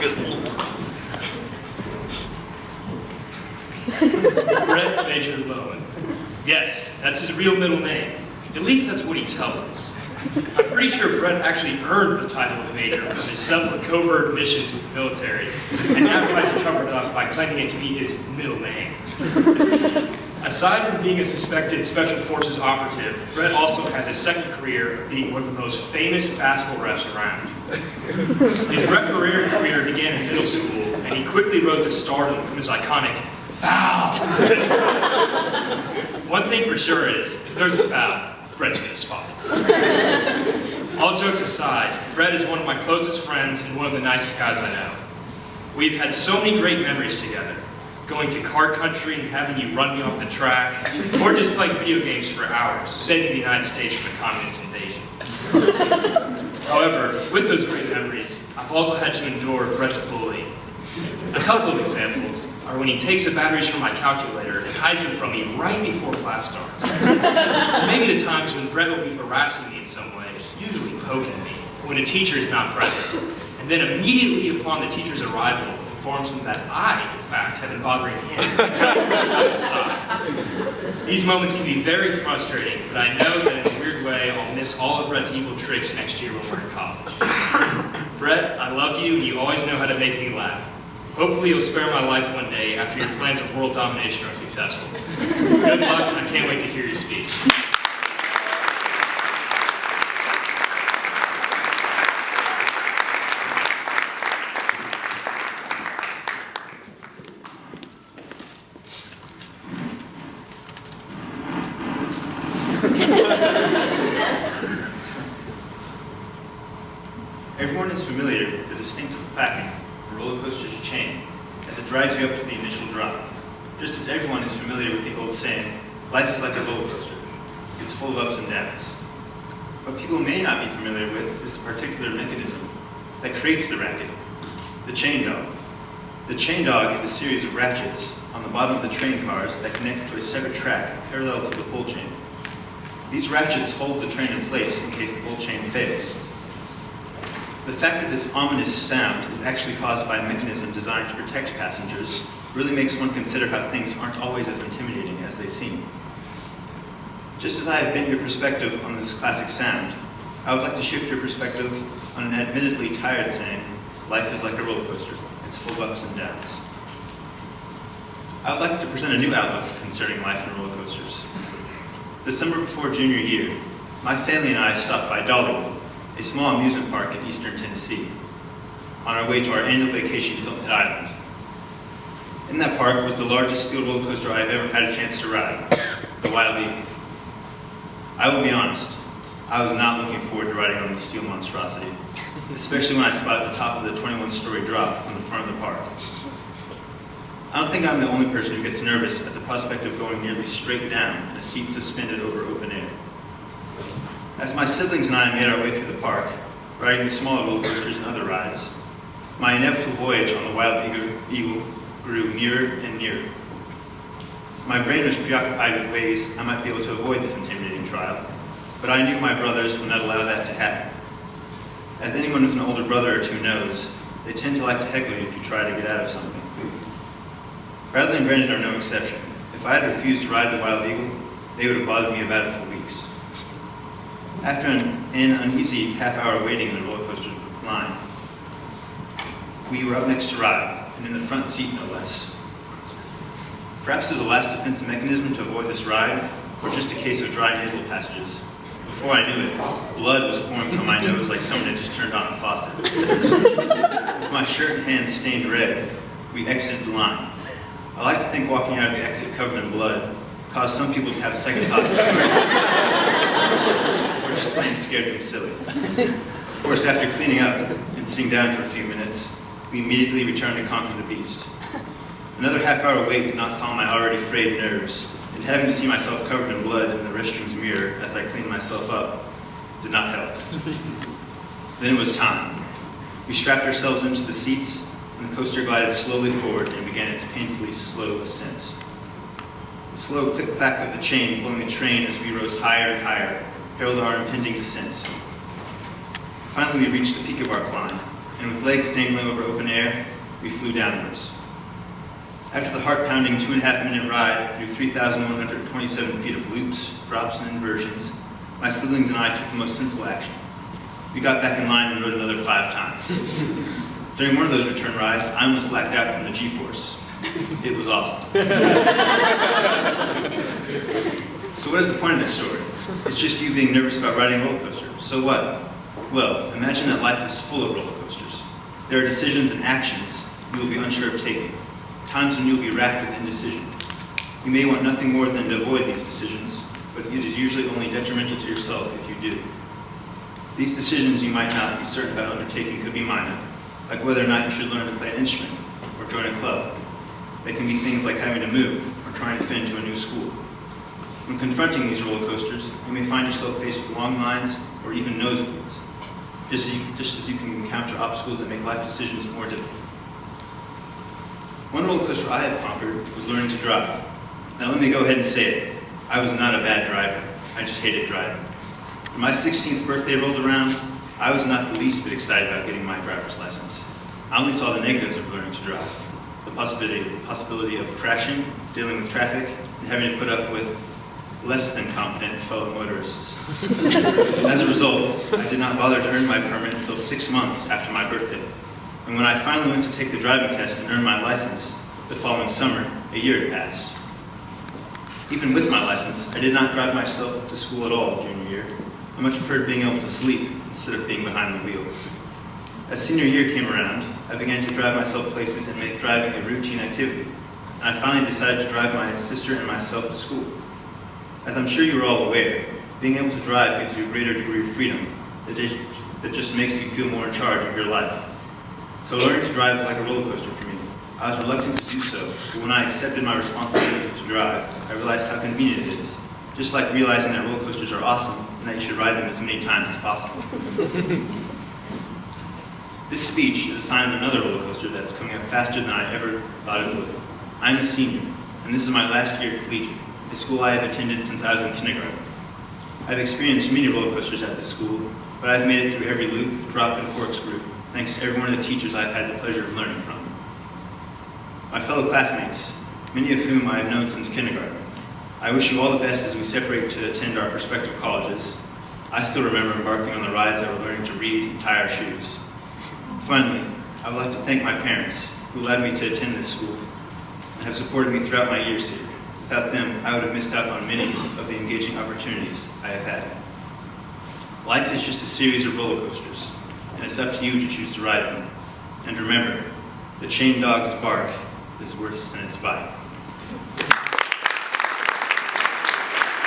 Good Lord. Brett Major Lowen. Yes, that's his real middle name. At least that's what he tells us. I'm pretty sure Brett actually earned the title of Major from his several covert missions with the military, and now tries to cover it up by claiming it to be his middle name. Aside from being a suspected Special Forces operative, Brett also has a second career of being one of the most famous basketball refs around. His refereeing career began in middle school, and he quickly rose to stardom from his iconic foul. One thing for sure is, if there's a foul, Brett's gonna spot it. All jokes aside, Brett is one of my closest friends and one of the nicest guys I know. We've had so many great memories together, going to car country and having you run me off the track, or just playing video games for hours, saving the United States from a communist invasion. However, with those great memories, I've also had to endure Brett's bullying. A couple of examples are when he takes the batteries from my calculator and hides them from me right before class starts. Or maybe the times when Brett will be harassing me in some way, usually poking me, when a teacher is not present, and then immediately upon the teacher's arrival, informs him that I, in fact, have been bothering him, which is how it stopped. These moments can be very frustrating, but I know that in a weird way, I'll miss all of Brett's evil tricks next year when we're in college. Brett, I love you, and you always know how to make me laugh. Hopefully you'll spare my life one day after your plans of world domination are successful. Good luck, and I can't wait to hear your speech. Everyone is familiar with the distinctive clacking of a roller coaster's chain as it drives you up to the initial drop, just as everyone is familiar with the old saying, life is like a roller coaster. It's full of ups and downs. What people may not be familiar with is the particular mechanism that creates the racket, the chain dog. The chain dog is a series of ratchets on the bottom of the train cars that connect to a separate track parallel to the pull chain. These ratchets hold the train in place in case the pull chain fails. The fact that this ominous sound is actually caused by a mechanism designed to protect passengers really makes one consider how things aren't always as intimidating as they seem. Just as I have bent your perspective on this classic sound, I would like to shift your perspective on an admittedly tired saying, life is like a roller coaster. It's full of ups and downs. I would like to present a new outlook concerning life and roller coasters. The summer before junior year, my family and I stopped by Dollywood, a small amusement park in eastern Tennessee, on our way to our annual vacation to Hilton Head Island. In that park was the largest steel roller coaster I have ever had a chance to ride, the Wild Eagle. I will be honest, I was not looking forward to riding on this steel monstrosity, especially when I spotted the top of the 21-story drop from the front of the park. I don't think I'm the only person who gets nervous at the prospect of going nearly straight down in a seat suspended over open air. As my siblings and I made our way through the park, riding the smaller roller coasters and other rides, my inevitable voyage on the Wild Eagle grew nearer and nearer. My brain was preoccupied with ways I might be able to avoid this intimidating trial, but I knew my brothers would not allow that to happen. As anyone with an older brother or two knows, they tend to like to heckle you if you try to get out of something. Bradley and Brandon are no exception. If I had refused to ride the Wild Eagle, they would have bothered me about it for weeks. After an uneasy half-hour waiting in the roller coaster's line, we were up next to ride, and in the front seat no less. Perhaps as a last defensive mechanism to avoid this ride, or just a case of dry nasal passages. Before I knew it, blood was pouring from my nose like someone had just turned on a faucet. With my shirt and hands stained red, we exited the line. I like to think walking out of the exit covered in blood caused some people to have second thoughts. Or just plain scared them silly. Of course, after cleaning up and sitting down for a few minutes, we immediately returned to conquer the beast. Another half-hour wait did not calm my already frayed nerves, and having to see myself covered in blood in the restroom's mirror as I cleaned myself up did not help. Then it was time. We strapped ourselves into the seats, and the coaster glided slowly forward and began its painfully slow ascent. The slow click-clack of the chain pulling the train as we rose higher and higher heralded our impending descent. Finally, we reached the peak of our climb, and with legs dangling over open air, we flew downwards. After the heart-pounding 2.5-minute ride through 3,127 feet of loops, drops, and inversions, my siblings and I took the most sensible action. We got back in line and rode another 5 times. During one of those return rides, I almost blacked out from the G-force. It was awesome. So what is the point of this story? It's just you being nervous about riding a roller coaster. So what? Well, imagine that life is full of roller coasters. There are decisions and actions you will be unsure of taking, times when you will be racked with indecision. You may want nothing more than to avoid these decisions, but it is usually only detrimental to yourself if you do. These decisions you might not be certain about undertaking could be minor, like whether or not you should learn to play an instrument or join a club. They can be things like having to move or trying to fit into a new school. When confronting these roller coasters, you may find yourself faced with long lines or even nosebleeds, just as you can encounter obstacles that make life decisions more difficult. One roller coaster I have conquered was learning to drive. Now let me go ahead and say it. I was not a bad driver. I just hated driving. When my 16th birthday rolled around, I was not the least bit excited about getting my driver's license. I only saw the negatives of learning to drive. The possibility of crashing, dealing with traffic, and having to put up with less than competent fellow motorists. As a result, I did not bother to earn my permit until 6 months after my birthday. And when I finally went to take the driving test and earn my license the following summer, a year had passed. Even with my license, I did not drive myself to school at all junior year. I much preferred being able to sleep instead of being behind the wheel. As senior year came around, I began to drive myself places and make driving a routine activity. And I finally decided to drive my sister and myself to school. As I'm sure you are all aware, being able to drive gives you a greater degree of freedom that just makes you feel more in charge of your life. So learning to drive was like a roller coaster for me. I was reluctant to do so, but when I accepted my responsibility to drive, I realized how convenient it is, just like realizing that roller coasters are awesome and that you should ride them as many times as possible. This speech is a sign of another roller coaster that's coming up faster than I ever thought it would. I'm a senior, and this is my last year at collegiate, a school I have attended since I was in kindergarten. I've experienced many roller coasters at this school, but I've made it through every loop, drop, and corkscrew, thanks to every one of the teachers I've had the pleasure of learning from. My fellow classmates, many of whom I have known since kindergarten, I wish you all the best as we separate to attend our respective colleges. I still remember embarking on the rides I were learning to read and tie our shoes. Finally, I would like to thank my parents, who allowed me to attend this school and have supported me throughout my years here. Without them, I would have missed out on many of the engaging opportunities I have had. Life is just a series of roller coasters, and it's up to you to choose to ride them. And remember, the chained dog's bark is worse than its bite.